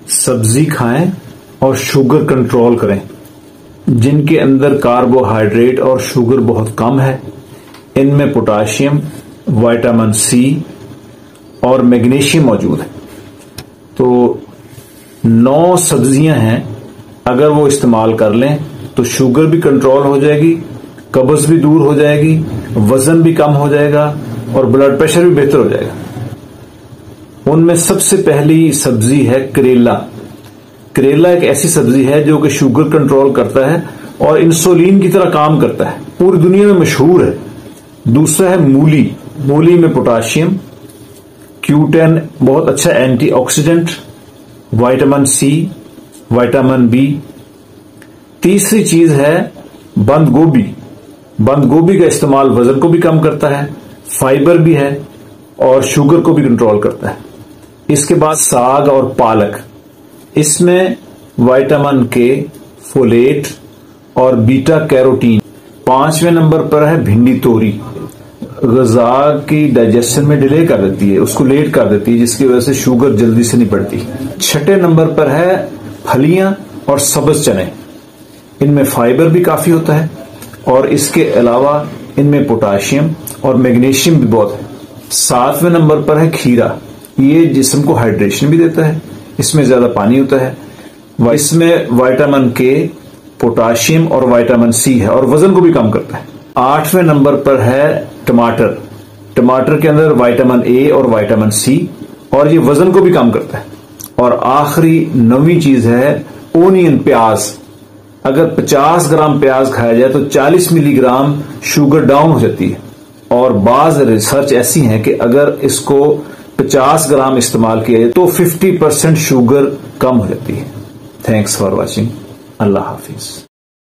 सब्जी खाएं और शुगर कंट्रोल करें। जिनके अंदर कार्बोहाइड्रेट और शुगर बहुत कम है, इनमें पोटाशियम, विटामिन सी और मैग्नीशियम मौजूद है। तो 9 सब्जियां हैं, अगर वो इस्तेमाल कर लें तो शुगर भी कंट्रोल हो जाएगी, कब्ज भी दूर हो जाएगी, वजन भी कम हो जाएगा और ब्लड प्रेशर भी बेहतर हो जाएगा। उनमें सबसे पहली सब्जी है करेला। करेला एक ऐसी सब्जी है जो कि शुगर कंट्रोल करता है और इंसुलिन की तरह काम करता है, पूरी दुनिया में मशहूर है। दूसरा है मूली। मूली में पोटाशियम, Q10 बहुत अच्छा antioxidant, vitamin C, vitamin B. तीसरी चीज है बंद गोभी। बंद गोभी का इस्तेमाल वजन को भी कम करता है, फाइबर भी है और शुगर को भी कंट्रोल करता है। इसके बाद साग और पालक। इसमें विटामिन के, फोलेट और बीटा कैरोटीन। 5वें नंबर पर है भिंडी तोरी। ग़िज़ा की डाइजेशन में डिले कर देती है, उसको लेट कर देती है, जिसकी वजह से शुगर जल्दी से नहीं बढ़ती। 6ठे नंबर पर है फलियां और सब्ज चने। इनमें फाइबर भी काफी होता है और इसके अलावा इनमें पोटाशियम और मैग्नीशियम भी बहुत है। 7वें नंबर पर है खीरा। ये जिस्म को हाइड्रेशन भी देता है, इसमें ज्यादा पानी होता है, इसमें विटामिन के, पोटाशियम और विटामिन सी है और वजन को भी कम करता है। 8वें नंबर पर है टमाटर। टमाटर के अंदर विटामिन ए और विटामिन सी और ये वजन को भी कम करता है। और आखिरी 9वीं चीज है ओनियन, प्याज। अगर 50 ग्राम प्याज खाया जाए तो 40 मिलीग्राम शुगर डाउन हो जाती है। और बाज रिसर्च ऐसी है कि अगर इसको 50 ग्राम इस्तेमाल किया जाए तो 50% शुगर कम हो जाती है। Thanks for watching. Allah Hafiz.